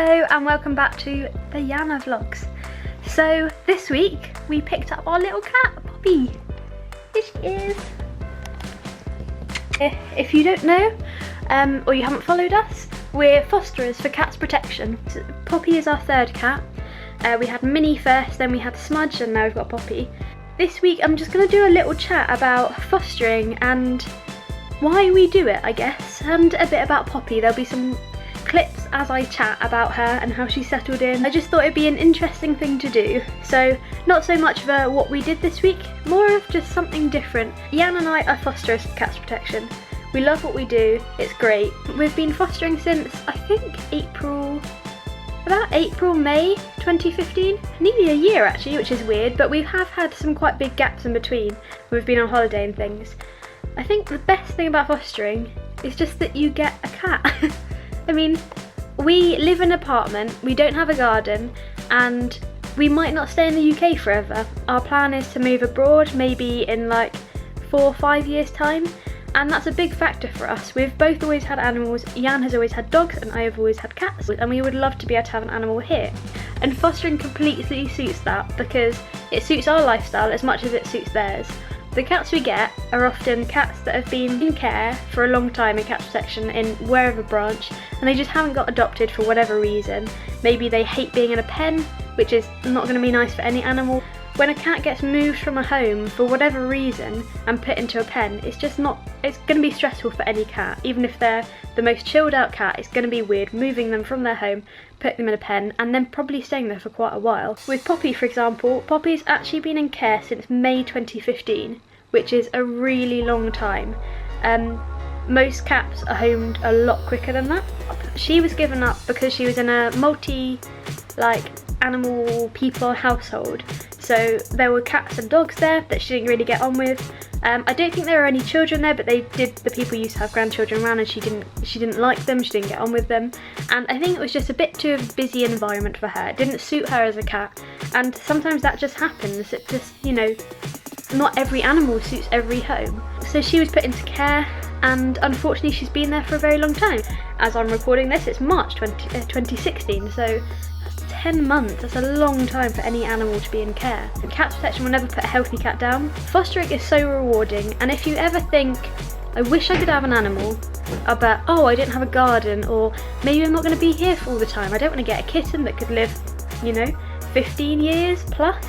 Hello and welcome back to the Yannah vlogs. So this week we picked up our little cat, Poppy. Here she is. If you don't know, or you haven't followed us, we're fosterers for Cats Protection. So Poppy is our third cat. We had Minnie first, then we had Smudge, and now we've got Poppy. This week I'm just going to do a little chat about fostering and why we do it, I guess, and a bit about Poppy. There'll be some clips as I chat about her and how she settled in. I just thought it'd be an interesting thing to do. So not so much of a what we did this week, more of just something different. Yannah and I are fosterers for Cats Protection. We love what we do, it's great. We've been fostering since I think April, May 2015. Nearly a year actually, which is weird, but we have had some quite big gaps in between. We've been on holiday and things. I think the best thing about fostering is just that you get a cat. I mean, we live in an apartment, we don't have a garden, and we might not stay in the UK forever. Our plan is to move abroad, maybe in like 4 or 5 years' time, and that's a big factor for us. We've both always had animals. Jan has always had dogs and I have always had cats, and we would love to be able to have an animal here. And fostering completely suits that because it suits our lifestyle as much as it suits theirs. The cats we get are often cats that have been in care for a long time in Cats Protection in wherever branch, and they just haven't got adopted for whatever reason. Maybe they hate being in a pen, which is not going to be nice for any animal. When a cat gets moved from a home for whatever reason and put into a pen, it's going to be stressful for any cat. Even if they're the most chilled out cat, it's going to be weird moving them from their home, putting them in a pen, and then probably staying there for quite a while. With Poppy, for example, Poppy's actually been in care since May 2015, which is a really long time. Most cats are homed a lot quicker than that. She was given up because she was in a animal people household. So there were cats and dogs there that she didn't really get on with. I don't think there were any children there, but the people used to have grandchildren around, and she didn't like them, she didn't get on with them. And I think it was just a bit too busy environment for her. It didn't suit her as a cat. And sometimes that just happens. It just, not every animal suits every home. So she was put into care, and unfortunately she's been there for a very long time. As I'm recording this, it's March 2016, so 10 months, that's a long time for any animal to be in care. Cats Protection will never put a healthy cat down. Fostering is so rewarding, and if you ever think, I wish I could have an animal, but oh, I didn't have a garden, or maybe I'm not going to be here for all the time, I don't want to get a kitten that could live, 15 years plus.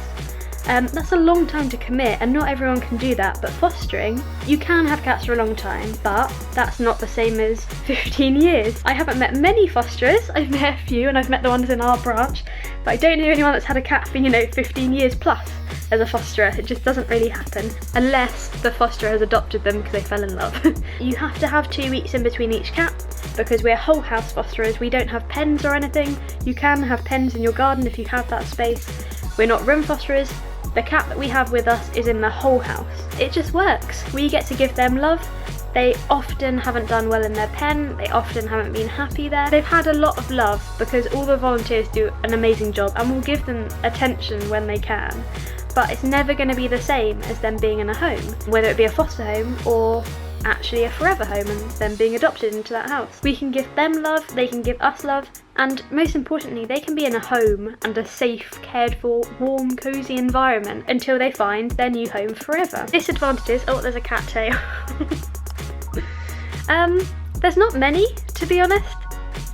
That's a long time to commit, and not everyone can do that. But fostering, you can have cats for a long time, but that's not the same as 15 years. I haven't met many fosterers. I've met a few, and I've met the ones in our branch, but I don't know anyone that's had a cat for 15 years plus as a fosterer. It just doesn't really happen unless the fosterer has adopted them because they fell in love. You have to have 2 weeks in between each cat because we're whole house fosterers. We don't have pens or anything. You can have pens in your garden if you have that space. We're not room fosterers. The cat that we have with us is in the whole house. It just works. We get to give them love. They often haven't done well in their pen. They often haven't been happy there. They've had a lot of love because all the volunteers do an amazing job, and we'll give them attention when they can. But it's never going to be the same as them being in a home, whether it be a foster home or actually a forever home and them being adopted into that house. We can give them love, they can give us love, and most importantly, they can be in a home and a safe, cared for, warm, cosy environment until they find their new home forever. Disadvantages, oh, there's a cat tail. There's not many, to be honest.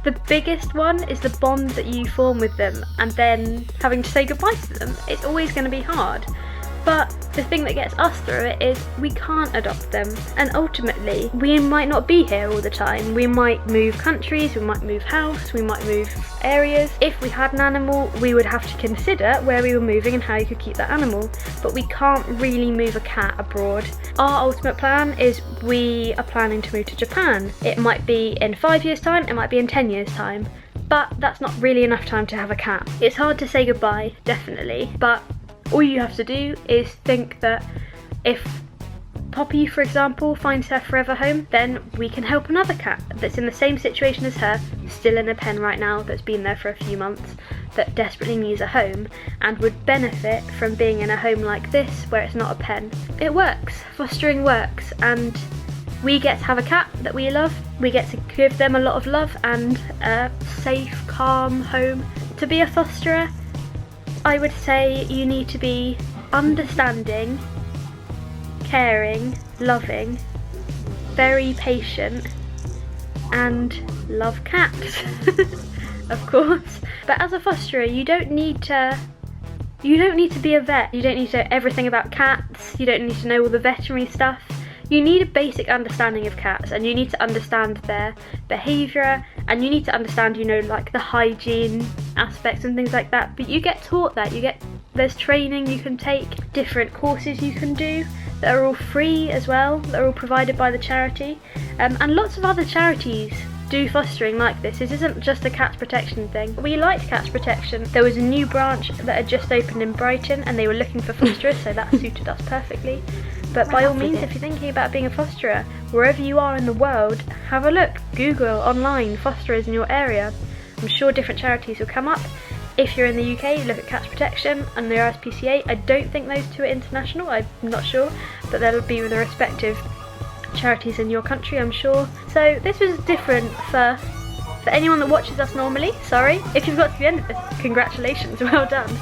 The biggest one is the bond that you form with them, and then having to say goodbye to them. It's always going to be hard. But the thing that gets us through it is we can't adopt them, and ultimately we might not be here all the time. We might move countries, we might move house, we might move areas. If we had an animal, we would have to consider where we were moving and how you could keep that animal, but we can't really move a cat abroad. Our ultimate plan is we are planning to move to Japan. It might be in 5 years' time, it might be in 10 years' time, but that's not really enough time to have a cat. It's hard to say goodbye, definitely, but all you have to do is think that if Poppy, for example, finds her forever home, then we can help another cat that's in the same situation as her, still in a pen right now, that's been there for a few months, that desperately needs a home and would benefit from being in a home like this where it's not a pen. It works. Fostering works, and we get to have a cat that we love. We get to give them a lot of love and a safe, calm home. To be a fosterer, I would say you need to be understanding, caring, loving, very patient, and love cats, of course. But as a fosterer, you don't need to be a vet. You don't need to know everything about cats. You don't need to know all the veterinary stuff. You need a basic understanding of cats, and you need to understand their behaviour, and you need to understand, like the hygiene aspects and things like that. But you get taught that. There's training you can take, different courses you can do that are all free as well, that are all provided by the charity. And lots of other charities do fostering like this. This isn't just a cats protection thing. We liked cats protection. There was a new branch that had just opened in Brighton, and they were looking for fosterers, so that suited us perfectly. But by all means, if you're thinking about being a fosterer, wherever you are in the world, have a look. Google online fosterers in your area. I'm sure different charities will come up. If you're in the UK, look at Cats Protection and the RSPCA. I don't think those two are international, I'm not sure, but they'll be with the respective charities in your country, I'm sure. So this was different for anyone that watches us normally. Sorry. If you've got to the end of this, congratulations, well done.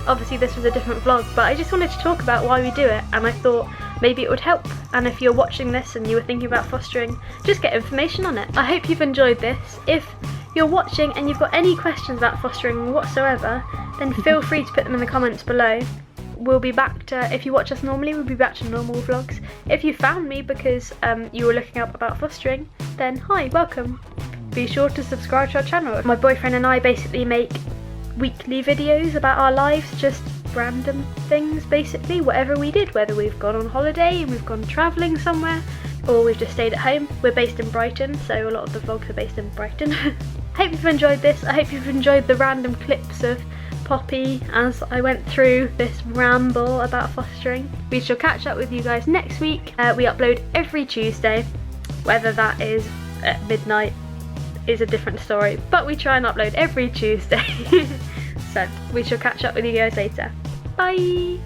Obviously this was a different vlog, but I just wanted to talk about why we do it, and I thought maybe it would help. And if you're watching this and you were thinking about fostering, just get information on it. I hope you've enjoyed this. If you're watching and you've got any questions about fostering whatsoever, then feel free to put them in the comments below. We'll be back to, if you watch us normally, we'll be back to normal vlogs. If you found me because you were looking up about fostering, then hi, welcome. Be sure to subscribe to our channel. My boyfriend and I basically make weekly videos about our lives, just random things basically, whatever we did, whether we've gone on holiday and we've gone travelling somewhere, or we've just stayed at home. We're based in Brighton, so a lot of the vlogs are based in Brighton. I hope you've enjoyed this. I hope you've enjoyed the random clips of Poppy as I went through this ramble about fostering. We shall catch up with you guys next week. We upload every Tuesday. Whether that is at midnight is a different story, but we try and upload every Tuesday. So we shall catch up with you guys later. Bye!